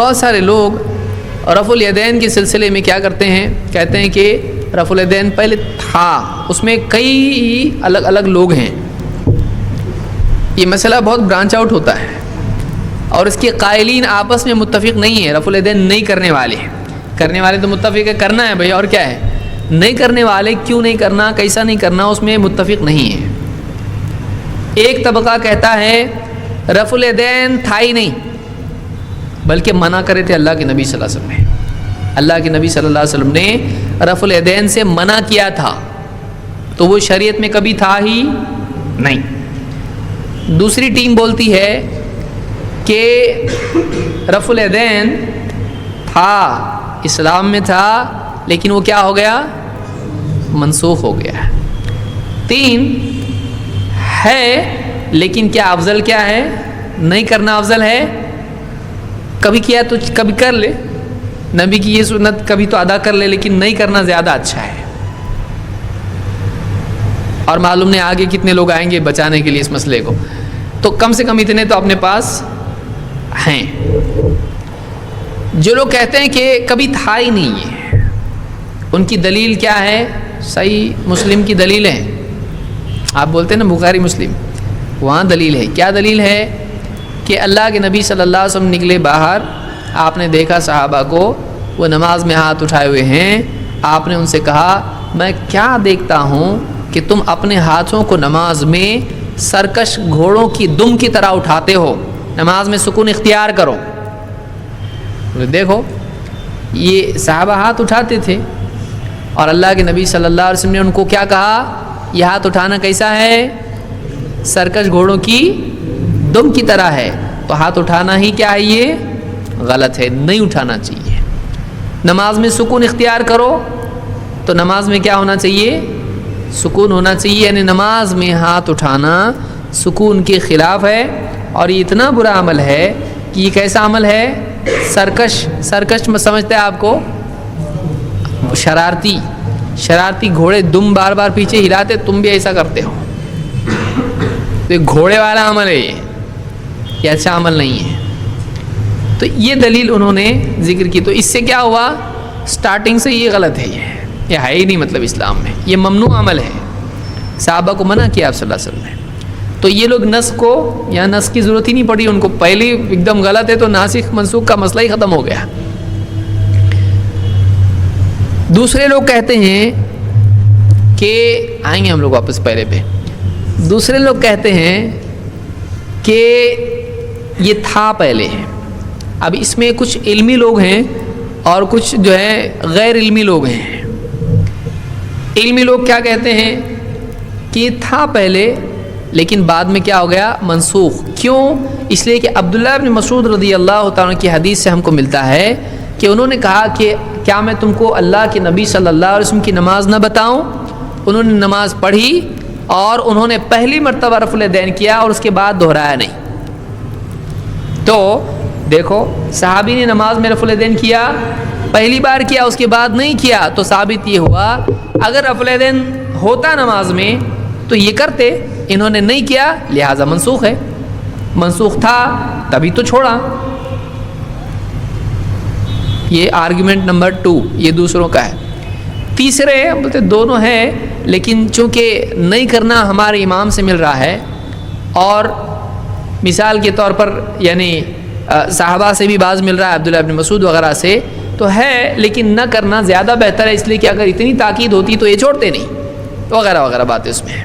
بہت سارے لوگ رفع الیدین کے سلسلے میں کیا کرتے ہیں، کہتے ہیں کہ رفع الیدین پہلے تھا، اس میں کئی الگ الگ لوگ ہیں. یہ مسئلہ بہت برانچ آؤٹ ہوتا ہے اور اس کے قائلین آپس میں متفق نہیں ہیں. رفع الیدین نہیں کرنے والے ہیں، کرنے والے تو متفق ہے کرنا ہے بھائی، اور کیا ہے. نہیں کرنے والے کیوں نہیں کرنا، کیسا نہیں کرنا، اس میں متفق نہیں ہے. ایک طبقہ کہتا ہے رفع الیدین تھا ہی نہیں، بلکہ منع کرے تھے اللہ کے نبی صلی اللہ علیہ وسلم نے. اللہ کے نبی صلی اللہ علیہ وسلم نے رفع الیدین سے منع کیا تھا، تو وہ شریعت میں کبھی تھا ہی نہیں. دوسری ٹیم بولتی ہے کہ رفع الیدین تھا، اسلام میں تھا، لیکن وہ کیا ہو گیا، منسوخ ہو گیا. تین ہے لیکن کیا افضل کیا ہے، نہیں کرنا افضل ہے. کبھی کیا تو کبھی کر لے، نبی کی یہ سنت کبھی تو ادا کر لے، لیکن نہیں کرنا زیادہ اچھا ہے. اور معلوم نہیں آگے کتنے لوگ آئیں گے بچانے کے لیے اس مسئلے کو، تو کم سے کم اتنے تو اپنے پاس ہیں. جو لوگ کہتے ہیں کہ کبھی تھا ہی نہیں ہے، ان کی دلیل کیا ہے، صحیح مسلم کی دلیل ہے. آپ بولتے ہیں نا بخاری مسلم، وہاں دلیل ہے. کیا دلیل ہے کہ اللہ کے نبی صلی اللہ علیہ وسلم نکلے باہر، آپ نے دیکھا صحابہ کو وہ نماز میں ہاتھ اٹھائے ہوئے ہیں. آپ نے ان سے کہا میں کیا دیکھتا ہوں کہ تم اپنے ہاتھوں کو نماز میں سرکش گھوڑوں کی دم کی طرح اٹھاتے ہو، نماز میں سکون اختیار کرو. دیکھو یہ صحابہ ہاتھ اٹھاتے تھے اور اللہ کے نبی صلی اللہ علیہ وسلم نے ان کو کیا کہا، یہ ہاتھ اٹھانا کیسا ہے، سرکش گھوڑوں کی دم کی طرح ہے. تو ہاتھ اٹھانا ہی کیا ہے، یہ غلط ہے، نہیں اٹھانا چاہیے. نماز میں سکون اختیار کرو، تو نماز میں کیا ہونا چاہیے، سکون ہونا چاہیے. یعنی نماز میں ہاتھ اٹھانا سکون کے خلاف ہے، اور یہ اتنا برا عمل ہے کہ یہ کیسا عمل ہے، سرکش میں سمجھتے ہیں آپ کو، شرارتی گھوڑے دم بار بار پیچھے ہلاتے، تم بھی ایسا کرتے ہو. تو یہ گھوڑے والا عمل ہے، یہ اچھا عمل نہیں ہے. تو یہ دلیل انہوں نے ذکر کی. تو اس سے کیا ہوا، سٹارٹنگ سے یہ غلط ہے، یہ ہے ہی نہیں مطلب اسلام میں، یہ ممنوع عمل ہے. صحابہ کو منع کیا آپ صلی اللہ علیہ وسلم نے. تو یہ لوگ نسخ کو، یہاں نسخ کی ضرورت ہی نہیں پڑی ان کو، پہلے ایک دم غلط ہے تو ناسخ منسوخ کا مسئلہ ہی ختم ہو گیا. دوسرے لوگ کہتے ہیں کہ آئیں گے ہم لوگ واپس پہلے پہ. دوسرے لوگ کہتے ہیں کہ یہ تھا پہلے. اب اس میں کچھ علمی لوگ ہیں اور کچھ جو ہے غیر علمی لوگ ہیں. علمی لوگ کیا کہتے ہیں کہ یہ تھا پہلے لیکن بعد میں کیا ہو گیا، منسوخ. کیوں؟ اس لیے کہ عبداللہ بن مسعود رضی اللہ تعالیٰ کی حدیث سے ہم کو ملتا ہے کہ انہوں نے کہا کہ کیا میں تم کو اللہ کے نبی صلی اللہ علیہ وسلم کی نماز نہ بتاؤں. انہوں نے نماز پڑھی اور انہوں نے پہلی مرتبہ رفع الیدین کیا اور اس کے بعد دہرایا نہیں. تو دیکھو صحابی نے نماز میں رفع الیدین کیا، پہلی بار کیا، اس کے بعد نہیں کیا، تو ثابت یہ ہوا اگر رفع الیدین ہوتا نماز میں تو یہ کرتے، انہوں نے نہیں کیا لہٰذا منسوخ ہے. منسوخ تھا تبھی تو چھوڑا. یہ آرگومنٹ نمبر 2 یہ دوسروں کا ہے. تیسرے بولتے دونوں ہیں، لیکن چونکہ نہیں کرنا ہمارے امام سے مل رہا ہے اور مثال کے طور پر یعنی صحابہ سے بھی بعض مل رہا ہے، عبداللہ ابن مسعود وغیرہ سے تو ہے، لیکن نہ کرنا زیادہ بہتر ہے، اس لیے کہ اگر اتنی تاکید ہوتی تو یہ چھوڑتے نہیں وغیرہ وغیرہ باتیں اس میں ہیں.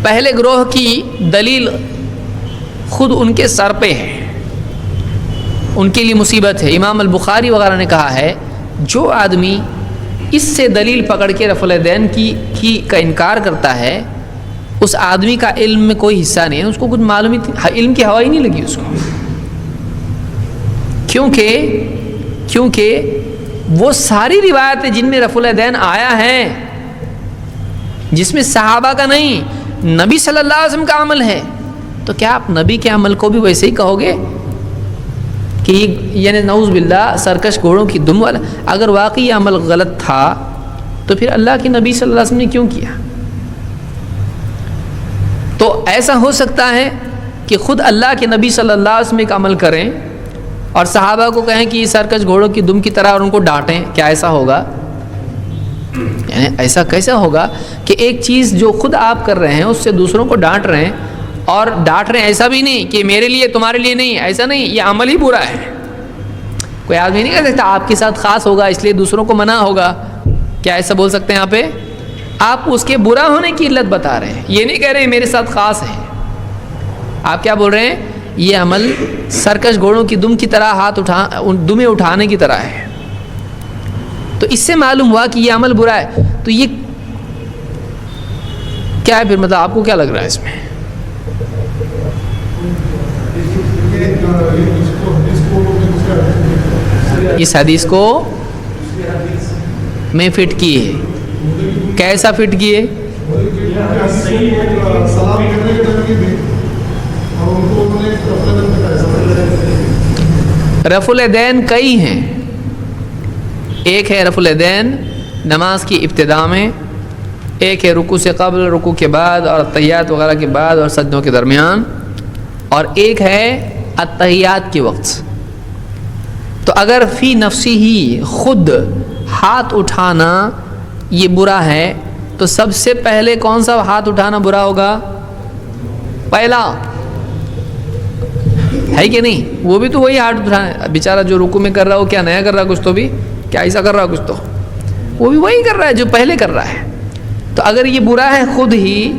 پہلے گروہ کی دلیل خود ان کے سر پہ ہے، ان کے لیے مصیبت ہے. امام البخاری وغیرہ نے کہا ہے جو آدمی اس سے دلیل پکڑ کے رفع الیدین کی کا انکار کرتا ہے اس آدمی کا علم میں کوئی حصہ نہیں ہے، اس کو کچھ معلوم ہی، علم کی ہوا ہی نہیں لگی اس کو. کیونکہ وہ ساری روایتیں جن میں رفع الیدین آیا ہے، جس میں صحابہ کا نہیں نبی صلی اللہ علیہ وسلم کا عمل ہے، تو کیا آپ نبی کے عمل کو بھی ویسے ہی کہو گے کہ یعنی نعوذ باللہ سرکش گھوڑوں کی دم والا؟ اگر واقعی یہ عمل غلط تھا تو پھر اللہ کے نبی صلی اللہ علیہ وسلم نے کیوں کیا؟ تو ایسا ہو سکتا ہے کہ خود اللہ کے نبی صلی اللہ علیہ وسلم ایک عمل کریں اور صحابہ کو کہیں کہ سرکش گھوڑوں کی دم کی طرح اور ان کو ڈانٹیں، کیا ایسا ہوگا؟ یعنی ایسا کیسا ہوگا کہ ایک چیز جو خود آپ کر رہے ہیں اس سے دوسروں کو ڈانٹ رہے ہیں، اور ڈانٹ رہے ہیں ایسا بھی نہیں کہ میرے لیے تمہارے لیے نہیں، ایسا نہیں، یہ عمل ہی برا ہے۔ کوئی آدمی نہیں کہہ سکتا آپ کے ساتھ خاص ہوگا اس لیے دوسروں کو منع ہوگا، کیا ایسا بول سکتے ہیں؟ یہاں پہ آپ اس کے برا ہونے کی علت بتا رہے ہیں، یہ نہیں کہہ رہے ہیں میرے ساتھ خاص ہے۔ آپ کیا بول رہے ہیں؟ یہ عمل سرکش گھوڑوں کی دم کی طرح دمیں اٹھانے کی طرح ہے، تو اس سے معلوم ہوا کہ یہ عمل برا ہے۔ تو یہ کیا ہے پھر؟ مطلب آپ کو کیا لگ رہا ہے اس میں؟ اس حدیث کو میں فٹ کی ہے، کیسا فٹ کی ہے؟ رفع الیدین کئی ہیں، ایک ہے رفع الیدین نماز کی ابتدا میں، ایک ہے رکوع سے قبل، رکوع کے بعد، اور تحیات وغیرہ کے بعد اور سجدوں کے درمیان، اور ایک ہے التحیات کے وقت۔ تو اگر فی نفسی ہی خود ہاتھ اٹھانا یہ برا ہے تو سب سے پہلے کون سا ہاتھ اٹھانا برا ہوگا؟ پہلا ہے کہ نہیں؟ وہ بھی تو وہی ہاتھ اٹھانا، بیچارہ جو رکوع میں کر رہا ہو کیا نیا کر رہا کچھ تو بھی، کیا ایسا کر رہا کچھ تو وہ بھی وہی کر رہا ہے جو پہلے کر رہا ہے۔ تو اگر یہ برا ہے خود ہی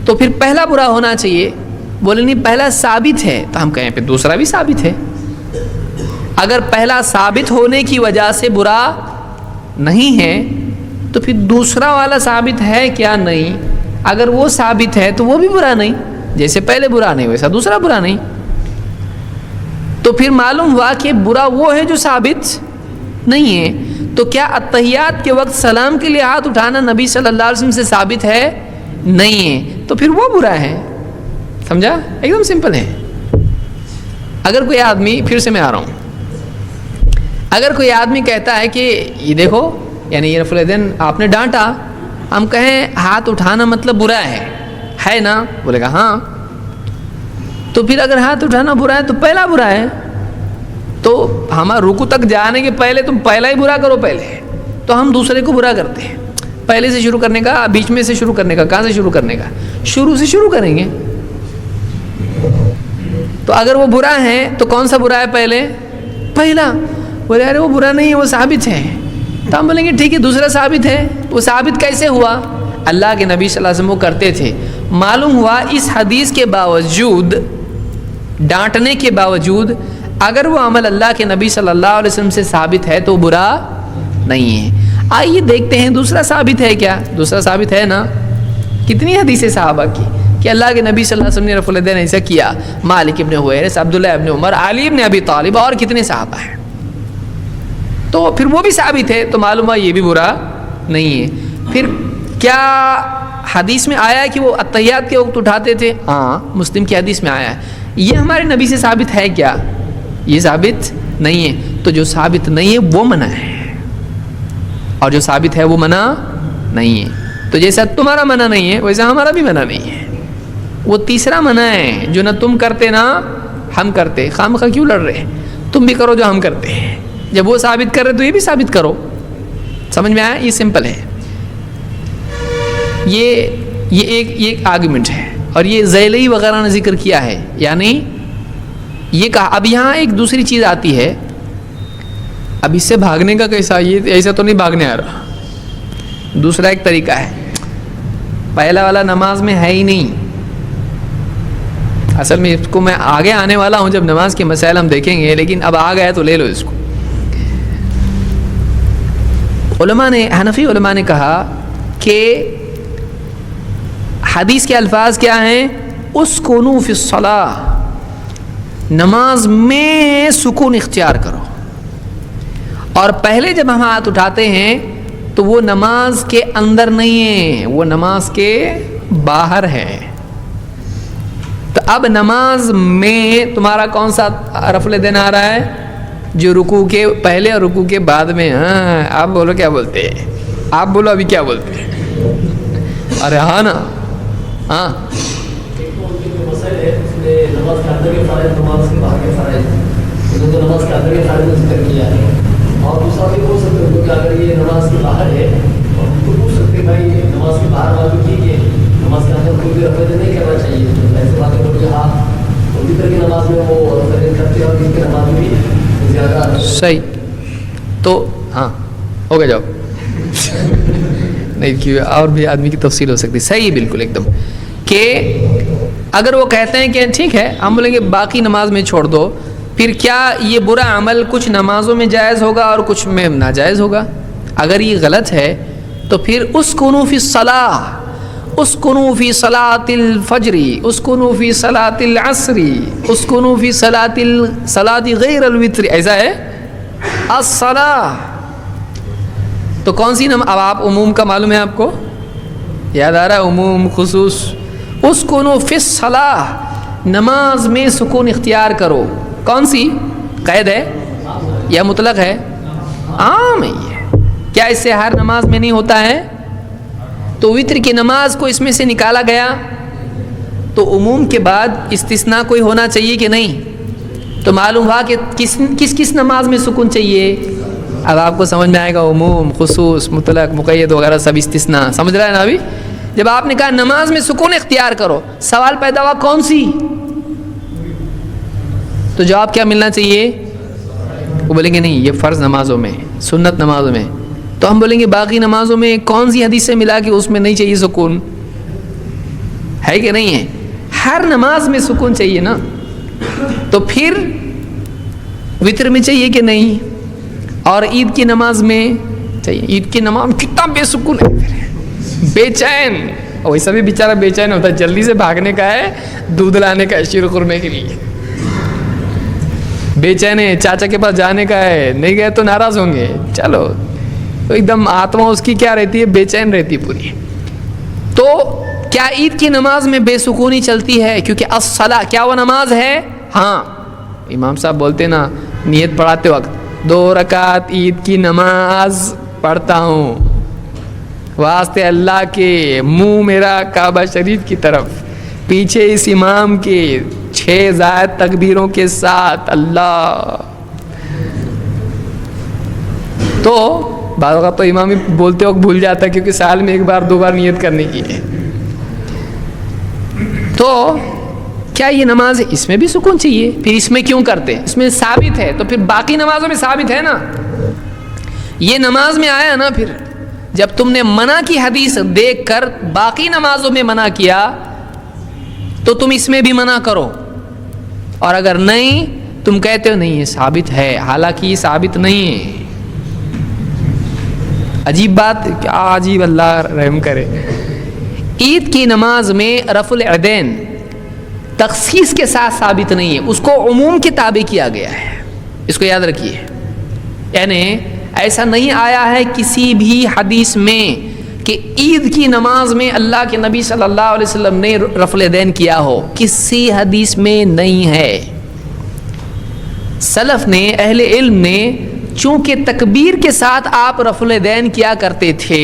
تو پھر پہلا برا ہونا چاہیے۔ بولے نہیں پہلا ثابت ہے تو ہم کہیں پھر دوسرا بھی ثابت ہے۔ اگر پہلا ثابت ہونے کی وجہ سے برا نہیں ہے تو پھر دوسرا والا ثابت ہے کیا؟ نہیں۔ اگر وہ ثابت ہے تو وہ بھی برا نہیں، جیسے پہلے برا نہیں ویسا دوسرا برا نہیں۔ تو پھر معلوم ہوا کہ برا وہ ہے جو ثابت نہیں ہے۔ تو کیا التحیات کے وقت سلام کے لیے ہاتھ اٹھانا نبی صلی اللہ علیہ وسلم سے ثابت ہے؟ نہیں ہے، تو پھر وہ برا ہے۔ سمجھا؟ ایک دم سمپل ہے۔ اگر کوئی آدمی، پھر سے میں آ رہا ہوں، اگر کوئی آدمی کہتا ہے کہ یہ دیکھو یعنی یہ رفع الیدین آپ نے ڈانٹا، ہم کہیں ہاتھ اٹھانا مطلب برا ہے نا؟ بولے گا ہاں۔ تو پھر اگر ہاتھ اٹھانا برا ہے تو پہلا برا ہے، تو ہمارا رکوع تک جانے کے پہلے تم پہلا ہی برا کرو پہلے، تو ہم دوسرے کو برا کرتے ہیں۔ پہلے سے شروع کرنے کا، بیچ میں سے شروع کرنے کا، کہاں سے شروع کرنے کا؟ شروع سے شروع کریں گے۔ تو اگر وہ برا ہے تو کون سا برا ہے پہلے؟ پہلا۔ بولے ارے وہ برا نہیں ہے، وہ ثابت ہے، تو ہم بولیں گے ٹھیک ہے دوسرا ثابت ہے۔ وہ ثابت کیسے ہوا؟ اللہ کے نبی صلی اللہ علیہ وسلم وہ کرتے تھے۔ معلوم ہوا اس حدیث کے باوجود، ڈانٹنے کے باوجود، اگر وہ عمل اللہ کے نبی صلی اللہ علیہ وسلم سے ثابت ہے تو برا نہیں ہے۔ آئیے دیکھتے ہیں دوسرا ثابت ہے کیا؟ دوسرا ثابت ہے نا، کتنی حدیثیں صحابہ کی کہ اللہ کے نبی صلی اللہ علیہ وسلم نے رفع الیدین ایسا کیا، مالک ابن حویرث، عبداللہ ابن عمر، علی ابن ابی طالب، اور کتنے صحابہ ہیں۔ تو پھر وہ بھی ثابت ہے، تو معلوم ہے یہ بھی برا نہیں ہے۔ پھر کیا حدیث میں آیا ہے کہ وہ التحیات کے وقت اٹھاتے تھے؟ ہاں، مسلم کی حدیث میں آیا ہے۔ یہ ہمارے نبی سے ثابت ہے کیا؟ یہ ثابت نہیں ہے۔ تو جو ثابت نہیں ہے وہ منع ہے، اور جو ثابت ہے وہ منع نہیں ہے۔ تو جیسا تمہارا منع نہیں ہے ویسا ہمارا بھی منع نہیں ہے۔ وہ تیسرا منع ہے جو نہ تم کرتے نہ ہم کرتے، خواہ کیوں لڑ رہے ہیں؟ تم بھی کرو جو ہم کرتے ہیں، جب وہ ثابت کر رہے تو یہ بھی ثابت کرو۔ سمجھ میں آیا؟ یہ سمپل ہے۔ یہ ایک آرگومنٹ ہے، اور یہ ذیلی وغیرہ نے ذکر کیا ہے، یعنی یہ کہا۔ اب یہاں ایک دوسری چیز آتی ہے، اب اس سے بھاگنے کا کیسا؟ یہ ایسا تو نہیں بھاگنے آ رہا۔ دوسرا ایک طریقہ ہے، پہلا والا نماز میں ہے ہی نہیں۔ اصل میں اس کو میں آگے آنے والا ہوں، جب نماز کے مسائل ہم دیکھیں گے، لیکن اب آ گیا تو لے لو اس کو۔ حنفی علماء نے کہا کہ حدیث کے الفاظ کیا ہیں؟ اسکنوا فی الصلاۃ، نماز میں سکون اختیار کرو۔ اور پہلے جب ہم ہاتھ اٹھاتے ہیں تو وہ نماز کے اندر نہیں ہے، وہ نماز کے باہر ہے۔ تو اب نماز میں تمہارا کون سا رفع الیدین آ رہا ہے؟ جو رکوع کے پہلے اور رکوع کے بعد میں۔ ہاں، آپ بولو کیا بولتے ہیں؟ آپ بولو ابھی کیا بولتے ہیں؟ ارے ہاں نا، ہاں نماز کے اندر کے فرائض، نماز کے باہر کے فرائض، تو یہ تو نماز کے اندر کے بارے میں ذکر کیا ہے. اور دوسرا بھی ہو سکتا ہے کہ اگر یہ نماز کے باہر ہے تو پوچھ سکتے بھائی نماز کے باہر بات ٹھیک ہے, نماز کے اندر کوئی بھی رفع نہیں کرنا چاہیے. تو ایسے باتیں لوگ جو ہاں وطر کی نماز میں وہ رفع کرتے ہیں اور اس کی نماز میں بھی زیادہ صحیح. تو ہاں ہو گیا جاؤ نہیں کہ اور بھی آدمی کی تفصیل ہو سکتی. صحیح بالکل ایک دم کہ اگر وہ کہتے ہیں کہ ٹھیک ہے ہم بولیں گے باقی نماز میں چھوڑ دو, پھر کیا یہ برا عمل کچھ نمازوں میں جائز ہوگا اور کچھ میں ناجائز ہوگا؟ اگر یہ غلط ہے تو پھر اسکنوا فی الصلاۃ, اسکنوا فی صلاۃ الفجر, اسکنوا فی صلاۃ العصر, اسکنوا فی صلاۃ غیر الوتر, ایسا ہے الصلاۃ. تو کون سی اب آپ عموم کا معلوم ہے, آپ کو یاد آ رہا ہے عموم خصوص. اسکنوا فی الصلاۃ, نماز میں سکون اختیار کرو. کون سی قید ہے یا مطلق ہے؟ عام ہے یہ. کیا اس سے ہر نماز میں نہیں ہوتا ہے؟ تو وتر کی نماز کو اس میں سے نکالا گیا تو عموم کے بعد استثناء کوئی ہونا چاہیے کہ نہیں؟ تو معلوم ہوا کہ کس نماز میں سکون چاہیے. اب آپ کو سمجھ میں آئے گا عموم خصوص مطلق مقید وغیرہ سب استثناء. سمجھ رہا ہے نا ابھی؟ جب آپ نے کہا نماز میں سکون اختیار کرو, سوال پیدا ہوا کون سی؟ تو جواب کیا ملنا چاہیے؟ وہ بولیں گے نہیں یہ فرض نمازوں میں, سنت نمازوں میں. تو ہم بولیں گے باقی نمازوں میں کون سی حدیث سے ملا کہ اس میں نہیں چاہیے سکون؟ ہے کہ نہیں ہے؟ ہر نماز میں سکون چاہیے نا. تو پھر وتر میں چاہیے کہ نہیں؟ اور عید کی نماز میں چاہیے. عید کی نماز میں کتنا بے سکون ہے, بے چین. ویسا بھی بیچارہ بے چین ہوتا ہے, جلدی سے بھاگنے کا ہے دودھ لانے کا ہے شیر خرمے کے لیے, بے چین ہے, چاچا کے پاس جانے کا ہے, نہیں گئے تو ناراض ہوں گے. چلو تو ایک دم آتما اس کی کیا رہتی ہے, بے چین رہتی ہے پوری. تو کیا عید کی نماز میں بے سکونی چلتی ہے؟ کیونکہ الصلاۃ کیا وہ نماز ہے؟ ہاں امام صاحب بولتے نا نیت پڑھاتے وقت 2 رکعت عید کی نماز پڑھتا ہوں واسطے اللہ کے, منہ میرا کعبہ شریف کی طرف, پیچھے اس امام کے 6 زائد تکبیروں کے ساتھ اللہ. تو بعض اوقات تو امام بولتے وقت بھول جاتا ہے کیونکہ سال میں 1 بار 2 بار نیت کرنے کی ہے. تو کیا یہ نماز ہے؟ اس میں بھی سکون چاہیے. پھر اس میں کیوں کرتے ہیں؟ اس میں ثابت ہے, تو پھر باقی نمازوں میں ثابت ہے نا. یہ نماز میں آیا نا. پھر جب تم نے منع کی حدیث دیکھ کر باقی نمازوں میں منع کیا تو تم اس میں بھی منع کرو. اور اگر نہیں تم کہتے ہو نہیں یہ ثابت ہے, حالانکہ یہ ثابت نہیں ہے. عجیب بات, کیا عجیب, اللہ رحم کرے. عید کی نماز میں رفع الیدین تخصیص کے ساتھ ثابت نہیں ہے, اس کو عموم کے تابع کیا گیا ہے. اس کو یاد رکھیے, یعنی ایسا نہیں آیا ہے کسی بھی حدیث میں کہ عید کی نماز میں اللہ کے نبی صلی اللہ علیہ وسلم نے رفع الیدین کیا ہو. کسی حدیث میں نہیں ہے. سلف نے, اہل علم نے, چونکہ تکبیر کے ساتھ آپ رفع الیدین کیا کرتے تھے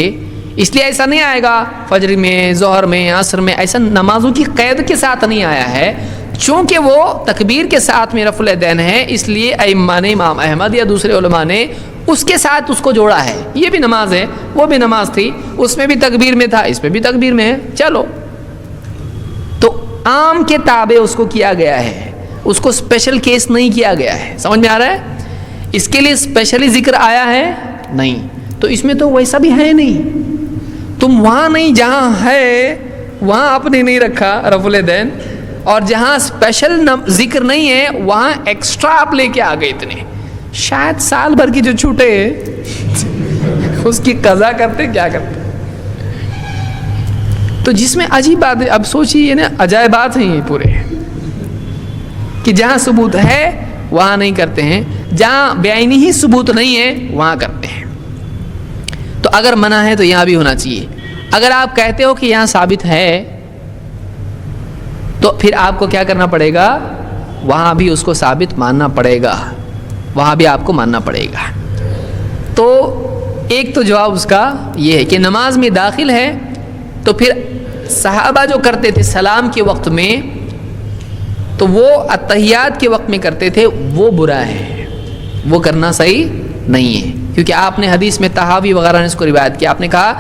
اس لیے ایسا نہیں آئے گا فجر میں, ظہر میں, عصر میں, ایسا نمازوں کی قید کے ساتھ نہیں آیا ہے. چونکہ وہ تکبیر کے ساتھ میں رفع الیدین ہے اس لیے ائمہ نے, امام احمد یا دوسرے علماء نے اس کے ساتھ اس کو جوڑا ہے. یہ بھی نماز ہے, وہ بھی نماز تھی, اس میں بھی تکبیر میں تھا, اس میں بھی تکبیر میں ہے. چلو, تو عام کے تابع اس کو کیا گیا ہے, اس کو اسپیشل کیس نہیں کیا گیا ہے. سمجھ میں آ رہا ہے؟ اس کے لیے اسپیشلی ذکر آیا ہے نہیں. تو اس میں تو ویسا بھی ہے نہیں. تم وہاں نہیں جہاں ہے وہاں آپ نے نہیں رکھا رفع الیدین, اور جہاں اسپیشل ذکر نہیں ہے وہاں ایکسٹرا آپ لے کے آ گئے. اتنے شاید سال بھر کی جو چھوٹے اس کی قضا کرتے کیا کرتے. تو جس میں عجیب بات ہے, اب سوچیے نا, عجائبات ہیں یہ پورے, کہ جہاں ثبوت ہے وہاں نہیں کرتے ہیں, جہاں بعینی ہی ثبوت نہیں ہے وہاں کرتے ہیں. تو اگر منع ہے تو یہاں بھی ہونا چاہیے. اگر آپ کہتے ہو کہ یہاں ثابت ہے تو پھر آپ کو کیا کرنا پڑے گا, وہاں بھی اس کو ثابت ماننا پڑے گا, وہاں بھی آپ کو ماننا پڑے گا. تو ایک تو جواب اس کا یہ ہے کہ نماز میں داخل ہے تو پھر صحابہ جو کرتے تھے سلام کے وقت میں, تو وہ اتحیات کے وقت میں کرتے تھے، وہ برا ہے، وہ کرنا صحیح نہیں ہے، کیونکہ آپ نے حدیث میں طحاوی وغیرہ نے اس کو روایت کیا، آپ نے کہا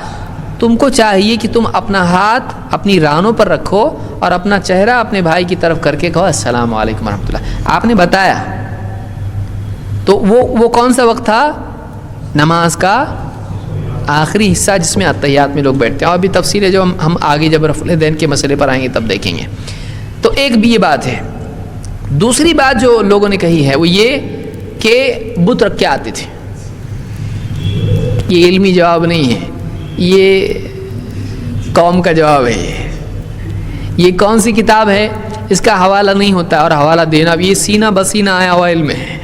تم کو چاہیے کہ تم اپنا ہاتھ اپنی رانوں پر رکھو اور اپنا چہرہ اپنے بھائی کی طرف کر کے کہو السلام علیکم ورحمۃ اللہ، آپ نے بتایا۔ تو وہ کون سا وقت تھا؟ نماز کا آخری حصہ جس میں اتحیات میں لوگ بیٹھتے ہیں، اور بھی تفصیل ہے جو ہم آگے جب رفع الیدین کے مسئلے پر آئیں گے تب دیکھیں گے۔ تو ایک بھی یہ بات ہے۔ دوسری بات جو لوگوں نے کہی ہے وہ یہ کہ بت رکھ کے آتے تھے، یہ علمی جواب نہیں ہے، یہ قوم کا جواب ہے۔ یہ کون سی کتاب ہے؟ اس کا حوالہ نہیں ہوتا، اور حوالہ دینا بھی یہ سینہ بسینہ آیا ہوا علم ہے،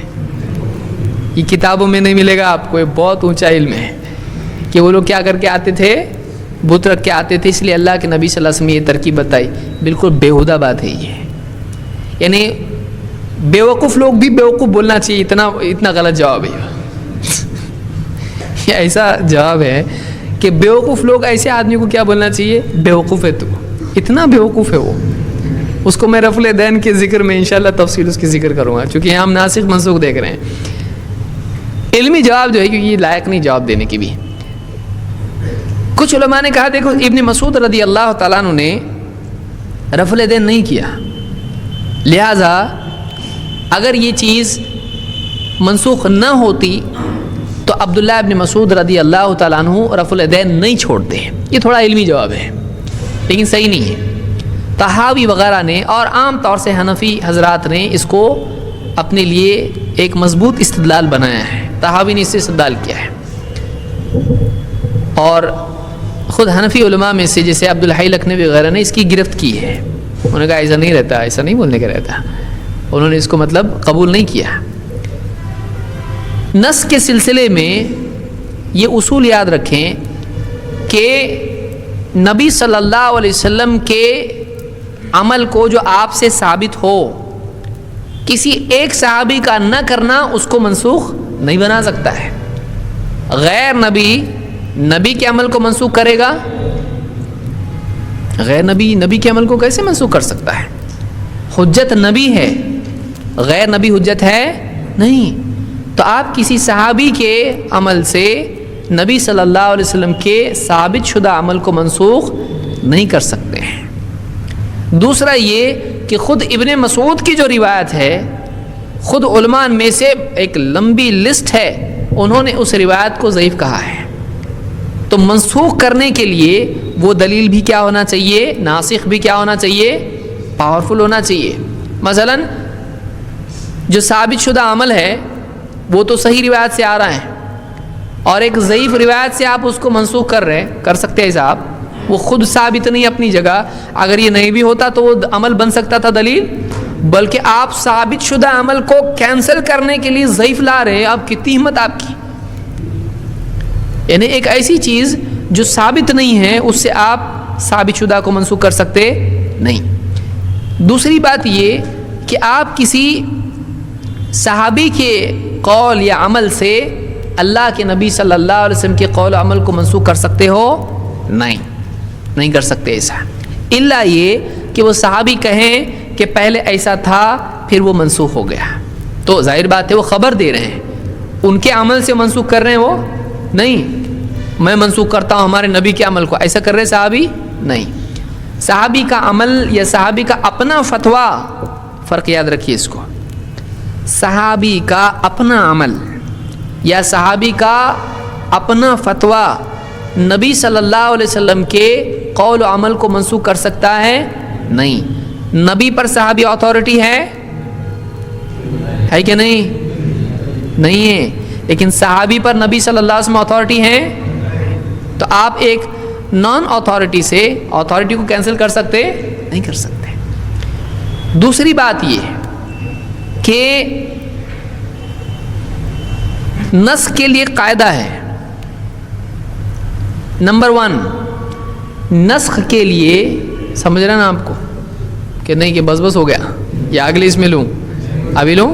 یہ کتابوں میں نہیں ملے گا آپ کو، یہ بہت اونچا علم ہے کہ وہ لوگ کیا کر کے آتے تھے، بت رکھ کے آتے تھے۔ اس لیے اللہ کے نبی صلی اللہ علیہ وسلم نے یہ ترکیب بتائی، بالکل بیہودہ بات ہے یہ، یعنی بیوقوف لوگ بھی بیوقوف بولنا چاہیے، اتنا غلط جواب ہے یہ ایسا جواب ہے کہ بیوقوف لوگ ایسے آدمی کو کیا بولنا چاہیے؟ بیوقوف ہے تو، اتنا بیوقوف ہے وہ۔ اس کو میں رفع الیدین کے ذکر میں انشاءاللہ تفصیل اس کی ذکر کروں گا، چونکہ یہاں ہم ناسخ منسوخ دیکھ رہے ہیں۔ علمی جواب جو ہے کیونکہ یہ لائق نہیں جواب دینے کی بھی۔ کچھ علماء نے کہا دیکھو ابن مسعود رضی اللہ تعالیٰ عنہ نے رفع الیدین نہیں کیا، لہذا اگر یہ چیز منسوخ نہ ہوتی تو عبداللہ ابن مسعود رضی اللہ تعالیٰ عنہ رفع الیدین نہیں چھوڑتے۔ یہ تھوڑا علمی جواب ہے لیکن صحیح نہیں ہے۔ طحاوی وغیرہ نے اور عام طور سے حنفی حضرات نے اس کو اپنے لیے ایک مضبوط استدلال بنایا ہے، طحاوی نے اس سے استدلال کیا ہے، اور خود حنفی علماء میں سے جیسے عبدالحی لکھنوی وغیرہ نے اس کی گرفت کی ہے، انہوں نے کہا ایسا نہیں رہتا، ایسا نہیں بولنے کا رہتا، انہوں نے اس کو مطلب قبول نہیں کیا۔ نص کے سلسلے میں یہ اصول یاد رکھیں کہ نبی صلی اللہ علیہ وسلم کے عمل کو جو آپ سے ثابت ہو، کسی ایک صحابی کا نہ کرنا اس کو منسوخ نہیں بنا سکتا ہے۔ غیر نبی کے عمل کو منسوخ کرے گا؟ غیر نبی کے عمل کو کیسے منسوخ کر سکتا ہے؟ حجت نبی ہے، غیر نبی حجت ہے نہیں۔ تو آپ کسی صحابی کے عمل سے نبی صلی اللہ علیہ وسلم کے ثابت شدہ عمل کو منسوخ نہیں کر سکتے ہیں۔ دوسرا یہ کہ خود ابن مسعود کی جو روایت ہے، خود علماء میں سے ایک لمبی لسٹ ہے، انہوں نے اس روایت کو ضعیف کہا ہے۔ تو منسوخ کرنے کے لیے وہ دلیل بھی کیا ہونا چاہیے، ناسخ بھی کیا ہونا چاہیے، پاورفل ہونا چاہیے۔ مثلا جو ثابت شدہ عمل ہے وہ تو صحیح روایت سے آ رہا ہے، اور ایک ضعیف روایت سے آپ اس کو منسوخ کر سکتے ہیں صاحب، وہ خود ثابت نہیں اپنی جگہ، اگر یہ نہیں بھی ہوتا تو وہ عمل بن سکتا تھا دلیل، بلکہ آپ ثابت شدہ عمل کو کینسل کرنے کے لیے ضعیف لا رہے ہیں، آپ کتنی ہمت آپ کی، یعنی ایک ایسی چیز جو ثابت نہیں ہے اس سے آپ ثابت شدہ کو منسوخ کر سکتے نہیں۔ دوسری بات یہ کہ آپ کسی صحابی کے قول یا عمل سے اللہ کے نبی صلی اللہ علیہ وسلم کے قول و عمل کو منسوخ کر سکتے ہو؟ نہیں کر سکتے ایسا، الا یہ کہ وہ صحابی کہیں کہ پہلے ایسا تھا پھر وہ منسوخ ہو گیا، تو ظاہر بات ہے وہ خبر دے رہے ہیں، ان کے عمل سے منسوخ کر رہے ہیں وہ نہیں، میں منسوخ کرتا ہوں ہمارے نبی کے عمل کو، ایسا کر رہے صحابی نہیں۔ صحابی کا عمل یا صحابی کا اپنا فتویٰ، فرق یاد رکھیے اس کو، صحابی کا اپنا عمل یا صحابی کا اپنا فتویٰ نبی صلی اللہ علیہ وسلم کے قول و عمل کو منسوخ کر سکتا ہے؟ نہیں۔ نبی پر صحابی اتھارٹی ہے کہ نہیں ہے، لیکن صحابی پر نبی صلی اللہ علیہ وسلم اتھارٹی ہے، تو آپ ایک نان اتھارٹی سے اتھارٹی کو کینسل کر سکتے نہیں کر سکتے۔ دوسری بات یہ کہ نسخ کے لیے قاعدہ ہے، نمبر 1 نسخ کے لیے، سمجھ رہے نا آپ کو کہ نہیں کہ بس ہو گیا یا اگلے اس میں لوں، ابھی لوں،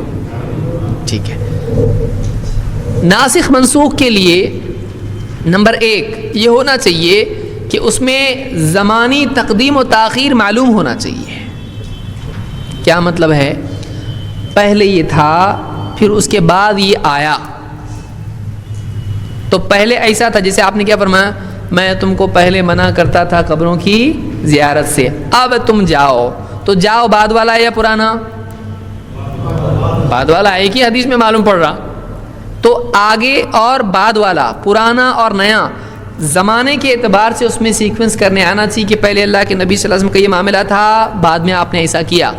ٹھیک ہے۔ ناسخ منسوخ کے لیے نمبر 1 یہ ہونا چاہیے کہ اس میں زمانی تقدیم و تاخیر معلوم ہونا چاہیے، کیا مطلب ہے؟ پہلے یہ تھا پھر اس کے بعد یہ آیا. تو پہلے ایسا تھا جیسے آپ نے کیا فرمایا، میں تم کو پہلے منع کرتا تھا قبروں کی زیارت سے، اب تم جاؤ. تو جاؤ بعد والا ہے یا پرانا؟ بعد والا ہے کہ حدیث میں معلوم پڑ رہا. تو آگے اور بعد والا، پرانا اور نیا، زمانے کے اعتبار سے اس میں سیکوینس کرنے آنا چاہیے کہ پہلے اللہ کے نبی صلی اللہ علیہ وسلم کا یہ معاملہ تھا، بعد میں آپ نے ایسا کیا.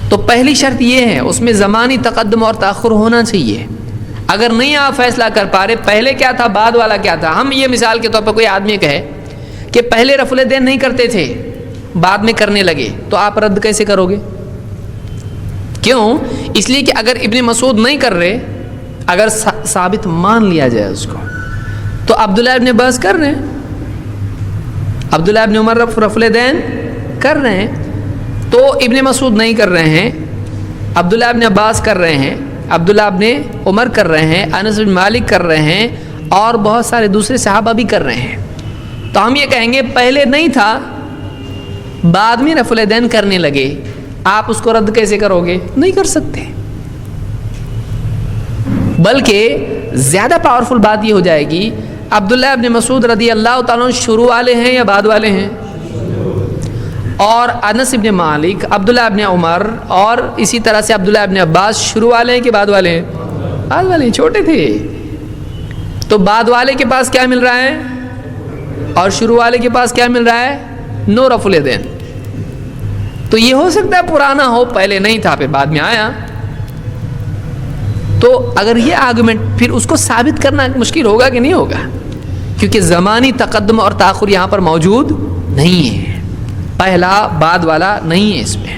تو پہلی شرط یہ ہے اس میں زمانی تقدم اور تاخر ہونا چاہیے. اگر نہیں آپ فیصلہ کر پا رہے پہلے کیا تھا بعد والا کیا تھا، ہم یہ مثال کے طور پر کوئی آدمی کہے کہ پہلے رفع الیدین نہیں کرتے تھے بعد میں کرنے لگے، تو آپ رد کیسے کرو گے؟ کیوں؟ اس لیے کہ اگر ابن مسعود نہیں کر رہے، اگر ثابت مان لیا جائے اس کو، تو عبداللہ ابن عباس کر رہے ہیں، عبداللہ ابن عمر رفع الیدین کر رہے ہیں. تو ابن مسعود نہیں کر رہے ہیں، عبداللہ ابن عباس کر رہے ہیں، عبداللہ ابن عمر کر رہے ہیں، انس بن مالک کر رہے ہیں، اور بہت سارے دوسرے صحابہ بھی کر رہے ہیں. تو ہم یہ کہیں گے پہلے نہیں تھا بعد میں رفع الیدین کرنے لگے، آپ اس کو رد کیسے کرو گے؟ نہیں کر سکتے. بلکہ زیادہ پاورفل بات یہ ہو جائے گی، عبداللہ ابن مسعود رضی اللہ تعالیٰ عنہ شروع والے ہیں یا بعد والے ہیں؟ اور انس ابن مالک، عبداللہ ابن عمر اور اسی طرح سے عبداللہ ابن عباس شروع والے ہیں کہ بعد والے ہیں؟ بعد والے ہیں، چھوٹے تھے. تو بعد والے کے پاس کیا مل رہا ہے اور شروع والے کے پاس کیا مل رہا ہے؟ نو رفع الیدین. تو یہ ہو سکتا ہے پرانا ہو، پہلے نہیں تھا پھر بعد میں آیا. تو اگر یہ آرگومنٹ، پھر اس کو ثابت کرنا مشکل ہوگا کہ نہیں ہوگا، کیونکہ زمانی تقدم اور تاخر یہاں پر موجود نہیں ہے، پہلا بعد والا نہیں ہے اس میں.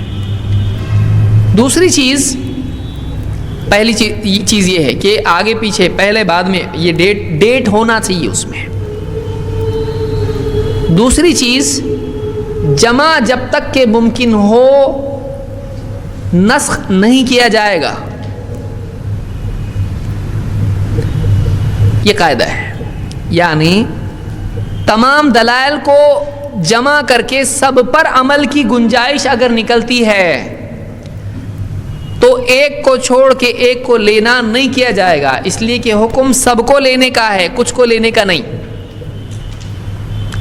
دوسری چیز، پہلی چیز یہ ہے کہ آگے پیچھے پہلے بعد میں یہ ڈیٹ ہونا چاہیے اس میں. دوسری چیز، جمع جب تک کہ ممکن ہو نسخ نہیں کیا جائے گا، یہ قاعدہ ہے. یعنی تمام دلائل کو جمع کر کے سب پر عمل کی گنجائش اگر نکلتی ہے تو ایک کو چھوڑ کے ایک کو لینا نہیں کیا جائے گا، اس لیے کہ حکم سب کو لینے کا ہے، کچھ کو لینے کا نہیں.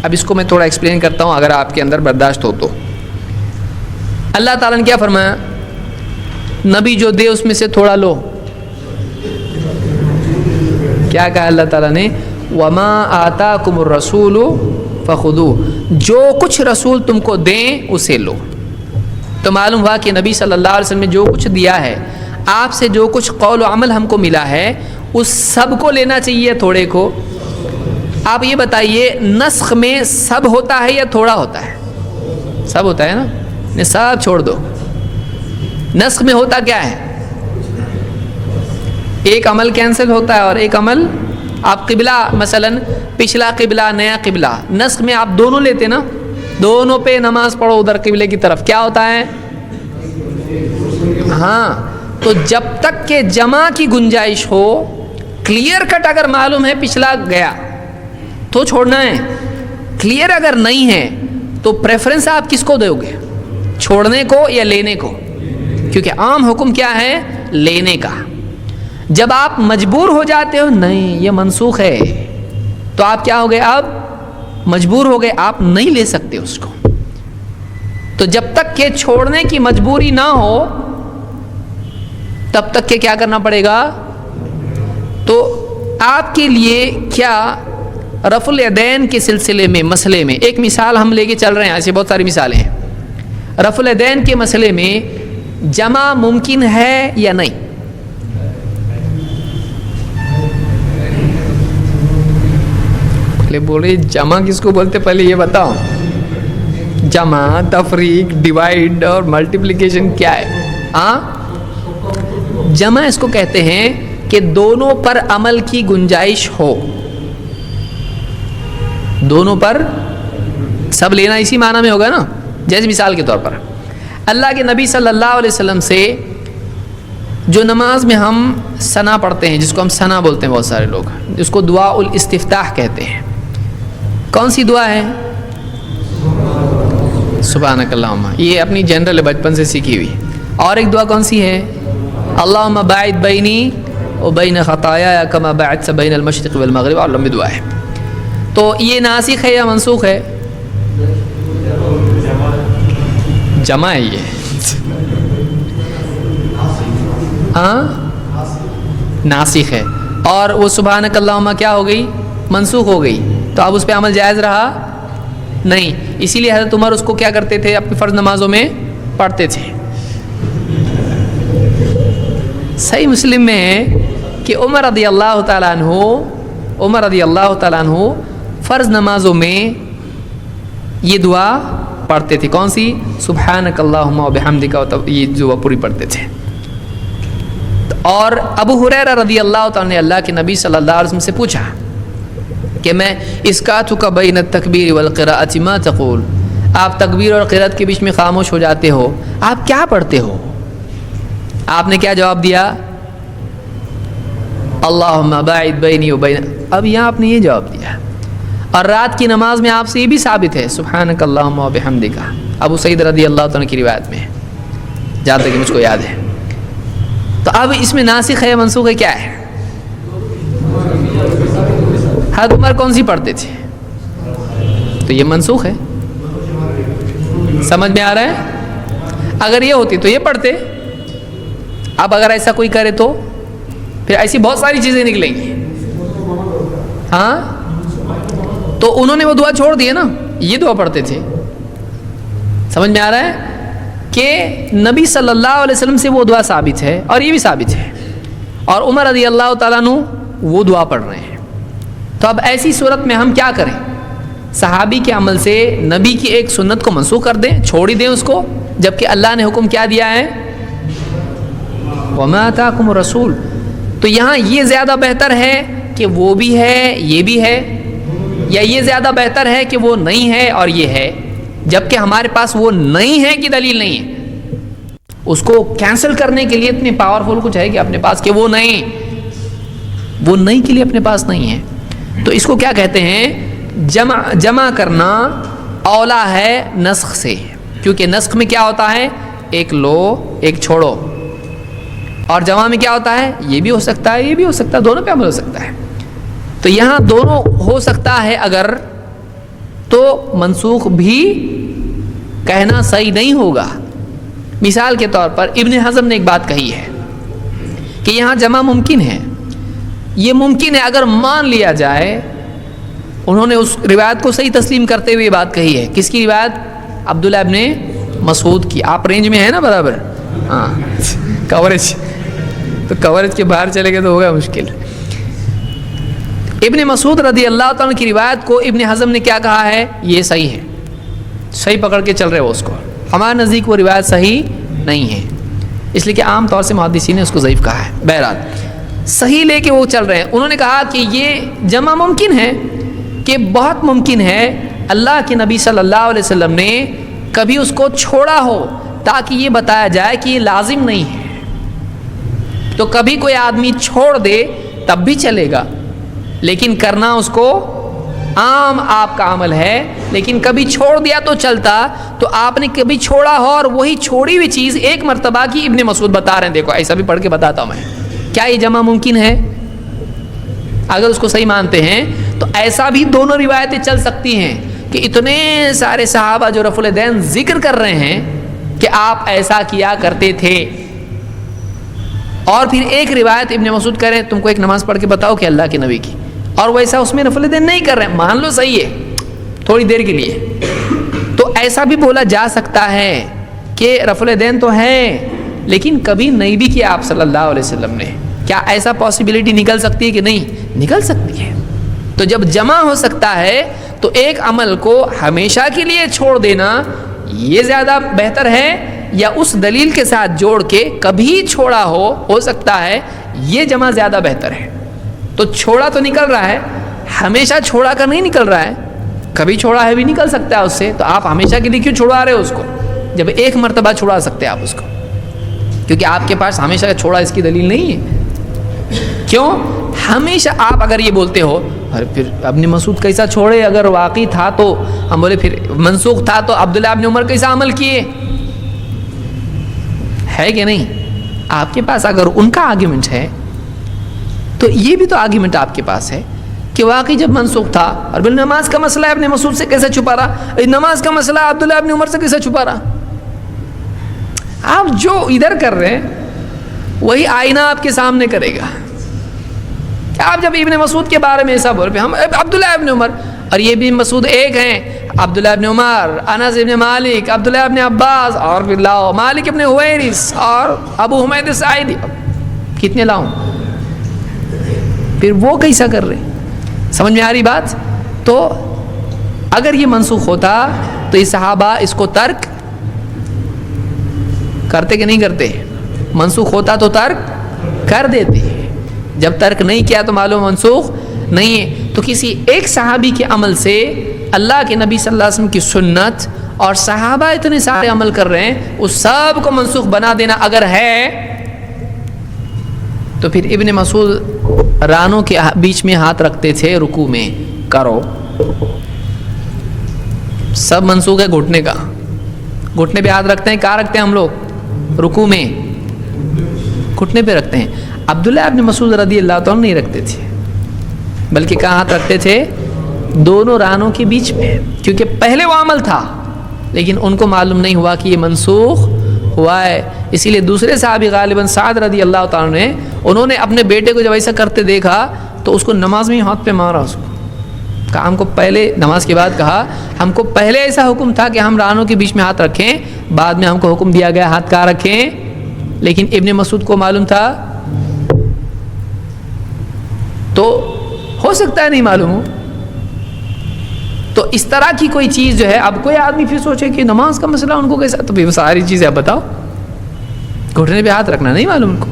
اب اس کو میں تھوڑا ایکسپلین کرتا ہوں اگر آپ کے اندر برداشت ہو تو. اللہ تعالیٰ نے کیا فرمایا؟ نبی جو دے اس میں سے تھوڑا لو. کیا کہا اللہ تعالیٰ نے؟ وَمَا آتَاكُمُ الرَّسُولُ فَخُذُوهُ، جو کچھ رسول تم کو دیں اسے لو. تو معلوم ہوا کہ نبی صلی اللہ علیہ وسلم نے جو کچھ دیا ہے، آپ سے جو کچھ قول و عمل ہم کو ملا ہے، اس سب کو لینا چاہیے، تھوڑے کو. آپ یہ بتائیے نسخ میں سب ہوتا ہے یا تھوڑا ہوتا ہے؟ سب ہوتا ہے نا، سب چھوڑ دو. نسخ میں ہوتا کیا ہے؟ ایک عمل کینسل ہوتا ہے اور ایک عمل، آپ قبلہ مثلا پچھلا قبلہ نیا قبلہ، نسخ میں آپ دونوں لیتے نا، دونوں پہ نماز پڑھو ادھر قبلے کی طرف، کیا ہوتا ہے؟ ہاں. تو جب تک کہ جمع کی گنجائش ہو، کلیئر کٹ اگر معلوم ہے پچھلا گیا تو چھوڑنا ہے، کلیئر اگر نہیں ہے تو پریفرنس آپ کس کو دو گے؟ چھوڑنے کو یا لینے کو؟ کیونکہ عام حکم کیا ہے؟ لینے کا. جب آپ مجبور ہو جاتے ہو نہیں یہ منسوخ ہے، تو آپ کیا ہو گئے؟ اب مجبور ہو گئے، آپ نہیں لے سکتے اس کو. تو جب تک کہ چھوڑنے کی مجبوری نہ ہو تب تک کہ کیا کرنا پڑے گا؟ تو آپ کے لیے کیا رفع الیدین کے سلسلے میں، مسئلے میں ایک مثال ہم لے کے چل رہے ہیں، ایسے بہت ساری مثالیں ہیں. رفع الیدین کے مسئلے میں جمع ممکن ہے یا نہیں؟ بولے جمع کس کو بولتے پہلے یہ بتاؤ. جمع، تفریق، ڈیوائڈ اور ملٹیپلیکیشن کیا ہے؟ جمع اس کو کہتے ہیں کہ دونوں پر عمل کی گنجائش ہو، دونوں پر سب لینا اسی معنی میں ہوگا نا. جیسے مثال کے طور پر اللہ کے نبی صلی اللہ علیہ وسلم سے جو نماز میں ہم ثنا پڑھتے ہیں، جس کو ہم ثنا بولتے ہیں بہت سارے لوگ، جس کو دعا الاستفتاح کہتے ہیں، کون سی دعا ہے؟ سبحانک اللہم، یہ اپنی جنرل بچپن سے سیکھی ہوئی. اور ایک دعا کون سی ہے؟ اللہم باعد بینی وبین خطایا کما باعدت بین المشرق والمغرب، اور لمبی دعا ہے. تو یہ ناسخ ہے یا منسوخ ہے؟ جمع ہے یہ. ہاں ناسخ ہے. اور وہ سبحانک اللہم کیا ہو گئی؟ منسوخ ہو گئی. تو اب اس پہ عمل جائز رہا نہیں. اسی لیے حضرت عمر اس کو کیا کرتے تھے؟ اپنی فرض نمازوں میں پڑھتے تھے. صحیح مسلم میں ہے کہ عمر رضی اللہ تعالیٰ عنہ فرض نمازوں میں یہ دعا پڑھتے تھے. کون سی؟ سبحانک اللہم و بحمدک، یہ دعا پوری پڑھتے تھے. اور ابو ہریرہ رضی اللہ تعالیٰ نے اللہ کے نبی صلی اللہ علیہ وسلم سے پوچھا کہ میں اسکاتک بین التکبیر والقراءۃ ما تقول، آپ تکبیر اور قرات کے بیچ میں خاموش ہو جاتے ہو، آپ کیا پڑھتے ہو؟ آپ نے کیا جواب دیا؟ اللہم باعد بینی و بین. اب یہاں آپ نے یہ جواب دیا. اور رات کی نماز میں آپ سے یہ بھی ثابت ہے سبحانک اللہم و بحمدک، ابو سعید رضی اللہ تعالیٰ کی روایت میں، جہاں تک کہ مجھ کو یاد ہے. تو اب اس میں ناسخ ہے منسوخ ہے، کیا ہے؟ حضرت عمر کون سی پڑھتے تھے؟ تو یہ منسوخ ہے. سمجھ میں آ رہا ہے؟ اگر یہ ہوتی تو یہ پڑھتے. اب اگر ایسا کوئی کرے تو پھر ایسی بہت ساری چیزیں نکلیں گی. ہاں تو انہوں نے وہ دعا چھوڑ دی ہے نا، یہ دعا پڑھتے تھے. سمجھ میں آ رہا ہے کہ نبی صلی اللہ علیہ وسلم سے وہ دعا ثابت ہے اور یہ بھی ثابت ہے، اور عمر رضی اللہ تعالیٰ عنہ وہ دعا پڑھ رہے ہیں. تو اب ایسی صورت میں ہم کیا کریں؟ صحابی کے عمل سے نبی کی ایک سنت کو منسوخ کر دیں، چھوڑ ہی دیں اس کو، جبکہ اللہ نے حکم کیا دیا ہے؟ وما آتاکم الرسول. تو یہاں یہ زیادہ بہتر ہے کہ وہ بھی ہے یہ بھی ہے، یا یہ زیادہ بہتر ہے کہ وہ نہیں ہے اور یہ ہے، جبکہ ہمارے پاس وہ نہیں ہے کی دلیل نہیں ہے. اس کو کینسل کرنے کے لیے اتنی پاورفل کچھ ہے کہ اپنے پاس کہ وہ نہیں کے لیے اپنے پاس نہیں ہے. تو اس کو کیا کہتے ہیں؟ جمع کرنا اولا ہے نسخ سے، کیونکہ نسخ میں کیا ہوتا ہے؟ ایک لو ایک چھوڑو. اور جمع میں کیا ہوتا ہے؟ یہ بھی ہو سکتا ہے یہ بھی ہو سکتا ہے، دونوں پہ عمل ہو سکتا ہے. تو یہاں دونوں ہو سکتا ہے اگر، تو منسوخ بھی کہنا صحیح نہیں ہوگا. مثال کے طور پر ابن حزم نے ایک بات کہی ہے کہ یہاں جمع ممکن ہے. یہ ممکن ہے اگر مان لیا جائے، انہوں نے اس روایت کو صحیح تسلیم کرتے ہوئے یہ بات کہی ہے. کس کی روایت؟ عبداللہ ابن مسعود کی. آپ رینج میں ہے نا برابر؟ ہاں کوریج، تو کوریج کے باہر چلے گئے تو ہوگا مشکل. ابن مسعود رضی اللہ تعالیٰ کی روایت کو ابن حزم نے کیا کہا ہے؟ یہ صحیح ہے، صحیح پکڑ کے چل رہے ہو اس کو. ہمارے نزدیک وہ روایت صحیح نہیں ہے، اس لیے کہ عام طور سے محدثین نے اس کو ضعیف کہا ہے. بہرحال صحیح لے کے وہ چل رہے ہیں. انہوں نے کہا کہ یہ جمع ممکن ہے، کہ بہت ممکن ہے اللہ کے نبی صلی اللہ علیہ وسلم نے کبھی اس کو چھوڑا ہو تاکہ یہ بتایا جائے کہ یہ لازم نہیں ہے. تو کبھی کوئی آدمی چھوڑ دے تب بھی چلے گا، لیکن کرنا اس کو عام آپ کا عمل ہے. لیکن کبھی چھوڑ دیا تو چلتا. تو آپ نے کبھی چھوڑا ہو اور وہی چھوڑی ہوئی چیز ایک مرتبہ کی ابن مسعود بتا رہے ہیں. دیکھو ایسا بھی پڑھ کے بتاتا ہوں میں. کیا یہ جمع ممکن ہے؟ اگر اس کو صحیح مانتے ہیں تو ایسا بھی دونوں روایتیں چل سکتی ہیں کہ اتنے سارے صحابہ جو رفع الیدین ذکر کر رہے ہیں کہ آپ ایسا کیا کرتے تھے، اور پھر ایک روایت ابن مسعود کہہ رہے ہیں تم کو ایک نماز پڑھ کے بتاؤ کہ اللہ کے نبی کی، اور ویسا اس میں رفع الیدین نہیں کر رہے ہیں. مان لو صحیح ہے تھوڑی دیر کے لیے. تو ایسا بھی بولا جا سکتا ہے کہ رفع الیدین تو ہے لیکن کبھی نہیں بھی کیا آپ صلی اللہ علیہ وسلم نے. کیا ایسا پاسبلٹی نکل سکتی ہے کہ نہیں؟ نکل سکتی ہے. تو جب جمع ہو سکتا ہے تو ایک عمل کو ہمیشہ کے لیے چھوڑ دینا یہ زیادہ بہتر ہے، یا اس دلیل کے ساتھ جوڑ کے کبھی چھوڑا ہو سکتا ہے، یہ جمع زیادہ بہتر ہے. تو چھوڑا تو نکل رہا ہے، ہمیشہ چھوڑا کر نہیں نکل رہا ہے. کبھی چھوڑا ہے بھی نکل سکتا ہے اس سے. تو آپ ہمیشہ کے لیے کیوں چھوڑا رہے ہو اس کو، جب ایک مرتبہ چھوڑا سکتے ہیں آپ اس کو؟ کیونکہ آپ کے پاس ہمیشہ کا چھوڑا اس کی دلیل نہیں ہے. کیوں؟ ہمیشہ آپ اگر یہ بولتے ہو ارے پھر ابن مسعود کیسا چھوڑے، اگر واقعی تھا تو ہم بولے پھر منسوخ تھا تو عبداللہ ابن عمر کیسا عمل کیے، ہے کہ نہیں؟ آپ کے پاس اگر ان کا آرگیومنٹ ہے تو یہ بھی تو آرگیومنٹ آپ کے پاس ہے کہ واقعی جب منسوخ تھا، اور بل نماز کا مسئلہ ابن مسعود سے کیسے چھپا رہا، نماز کا مسئلہ عبداللہ ابن عمر سے کیسے چھپا رہا؟ آپ جو ادھر کر رہے ہیں وہی آئینہ آپ کے سامنے کرے گا. آپ جب ابن مسعود کے بارے میں ایسا بول رہے ہم عبداللہ ابن عمر، اور یہ بھی مسعود ایک ہیں، عبداللہ ابن عمر، انس ابن مالک، عبداللہ ابن عباس، اور پھر لاؤ مالک ابن حویرث اور ابو حمید الساعدی، کتنے لاؤں؟ پھر وہ کیسا کر رہے؟ سمجھ میں آ رہی بات؟ تو اگر یہ منسوخ ہوتا تو یہ صحابہ اس کو ترک کرتے کہ نہیں کرتے؟ منسوخ ہوتا تو ترک کر دیتے، جب ترک نہیں کیا تو معلوم منسوخ نہیں ہے. تو کسی ایک صحابی کے عمل سے اللہ کے نبی صلی اللہ علیہ وسلم کی سنت اور صحابہ اتنے سارے عمل کر رہے ہیں، اس سب کو منسوخ بنا دینا اگر ہے تو پھر ابن مسعود رانوں کے بیچ میں ہاتھ رکھتے تھے رکوع میں، کرو سب منسوخ ہے. گھٹنے کا، گھٹنے پہ ہاتھ رکھتے ہیں، کہاں رکھتے ہیں ہم لوگ؟ رکوع میں گھٹنے پہ رکھتے ہیں. عبداللہ ابن مسعود رضی اللہ عنہ نہیں رکھتے تھے، بلکہ کہاں ہاتھ رکھتے تھے؟ دونوں رانوں کے بیچ میں، کیونکہ پہلے وہ عمل تھا لیکن ان کو معلوم نہیں ہوا کہ یہ منسوخ ہوا ہے. اسی لیے دوسرے صحابی غالباً سعد رضی اللہ تعالیٰ نے، انہوں نے اپنے بیٹے کو جب ایسا کرتے دیکھا تو اس کو نماز میں ہاتھ پہ مارا، اس کو کہا ہم کو پہلے نماز کے بعد کہا ہم کو پہلے ایسا حکم تھا کہ ہم رانوں کے بیچ میں ہاتھ رکھیں، بعد میں ہم کو حکم دیا گیا ہاتھ کہاں رکھیں، لیکن ابن مسعود کو معلوم تھا. تو ہو سکتا ہے نہیں معلوم ہو. تو اس طرح کی کوئی چیز جو ہے، اب کوئی آدمی پھر سوچے کہ نماز کا مسئلہ ان کو کیسا، تو پھر ساری چیزیں اب بتاؤ، گھٹنے پہ ہاتھ رکھنا نہیں معلوم ان کو،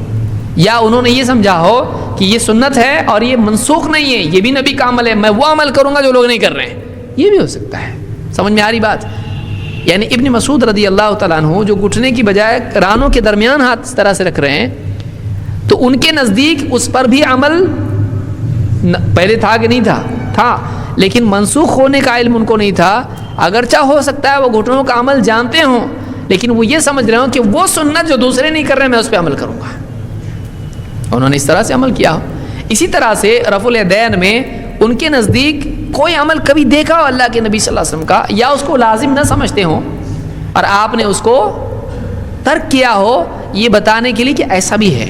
یا انہوں نے یہ سمجھا ہو کہ یہ سنت ہے اور یہ منسوخ نہیں ہے، یہ بھی نبی کا عمل ہے، میں وہ عمل کروں گا جو لوگ نہیں کر رہے ہیں، یہ بھی ہو سکتا ہے. سمجھ میں آ رہی بات؟ یعنی ابن مسعود رضی اللہ تعالیٰ عنہ جو گھٹنے کی بجائے رانوں کے درمیان ہاتھ اس طرح سے رکھ رہے ہیں، تو ان کے نزدیک اس پر بھی عمل پہلے تھا کہ نہیں تھا؟ تھا، لیکن منسوخ ہونے کا علم ان کو نہیں تھا. اگرچہ ہو سکتا ہے وہ گھٹنوں کا عمل جانتے ہوں، لیکن وہ یہ سمجھ رہے ہوں کہ وہ سنت جو دوسرے نہیں کر رہے میں اس پہ عمل کروں گا، انہوں نے اس طرح سے عمل کیا. اسی طرح سے رفع الیدین میں ان کے نزدیک کوئی عمل کبھی دیکھا ہو اللہ کے نبی صلی اللہ علیہ وسلم کا، یا اس کو لازم نہ سمجھتے ہوں اور آپ نے اس کو ترک کیا ہو، یہ بتانے کے لیے کہ ایسا بھی ہے،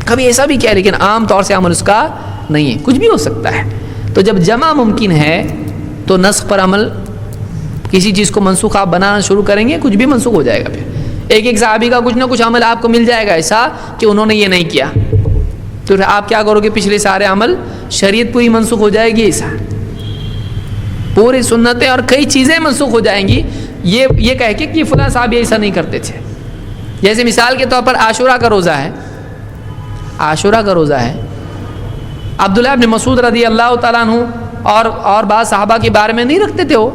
کبھی ایسا بھی کیا، لیکن عام طور سے عمل اس کا نہیں ہے. کچھ بھی ہو سکتا ہے. تو جب جمع ممکن ہے تو نسخ پر عمل، کسی چیز کو منسوخ آپ بنانا شروع کریں گے کچھ بھی منسوخ ہو جائے گا. پھر ایک صحابی کا کچھ نہ کچھ عمل آپ کو مل جائے گا ایسا کہ انہوں نے یہ نہیں کیا، تو پھر آپ کیا کرو گے؟ پچھلے سارے عمل، شریعت پوری منسوخ ہو جائے گی، ایسا پوری سنتیں اور کئی چیزیں منسوخ ہو جائیں گی، یہ کہہ کے کہ فلاں صحابی ایسا نہیں کرتے تھے. جیسے مثال کے طور پر عاشورہ کا روزہ ہے، عاشورہ کا روزہ ہے، عبداللہ ابن مسعود رضی اللہ تعالیٰ عنہ اور بعض صحابہ کے بارے میں نہیں رکھتے تھے وہ،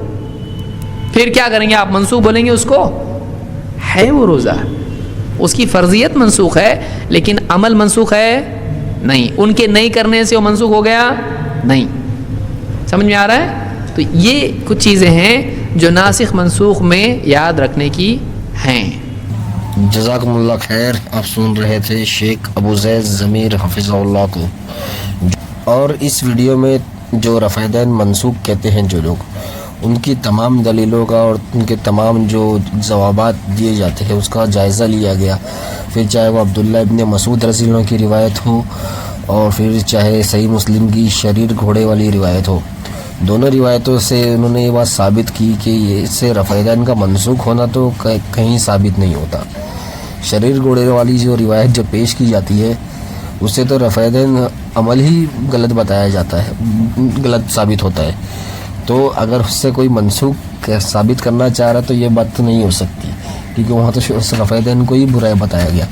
پھر کیا کریں گے آپ؟ منسوخ بولیں گے اس کو؟ ہے وہ روزہ، اس کی فرضیت منسوخ ہے لیکن عمل منسوخ ہے نہیں، ان کے نہیں کرنے سے وہ منسوخ ہو گیا نہیں. سمجھ میں آ رہا ہے؟ تو یہ کچھ چیزیں ہیں جو ناسخ منسوخ میں یاد رکھنے کی ہیں. جزاکم اللہ خیر. آپ سن رہے تھے شیخ ابو زید ضمیر حفظہ اللہ کو، اور اس ویڈیو میں جو رفع دین منسوخ کہتے ہیں جو لوگ، ان کی تمام دلیلوں کا اور ان کے تمام جو جوابات دیے جاتے ہیں اس کا جائزہ لیا گیا. پھر چاہے وہ عبداللہ ابن مسعود رضی اللہ عنہ کی روایت ہو اور پھر چاہے صحیح مسلم کی شریر گھوڑے والی روایت ہو، دونوں روایتوں سے انہوں نے یہ بات ثابت کی کہ اس سے رفع دین کا منسوخ ہونا تو کہیں ثابت نہیں ہوتا. شریر گھوڑے والی جو روایت جو پیش کی جاتی ہے اس سے تو رفع دین عمل ہی غلط بتایا جاتا ہے، غلط ثابت ہوتا ہے. تو اگر اس سے کوئی منسوخ ثابت کرنا چاہ رہا تو یہ بات تو نہیں ہو سکتی، کیونکہ وہاں تو اس رفع دین کو ہی برا بتایا گیا،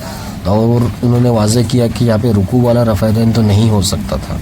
اور انہوں نے واضح کیا کہ یہاں پہ رکوع والا رفع دین تو نہیں ہو سکتا تھا.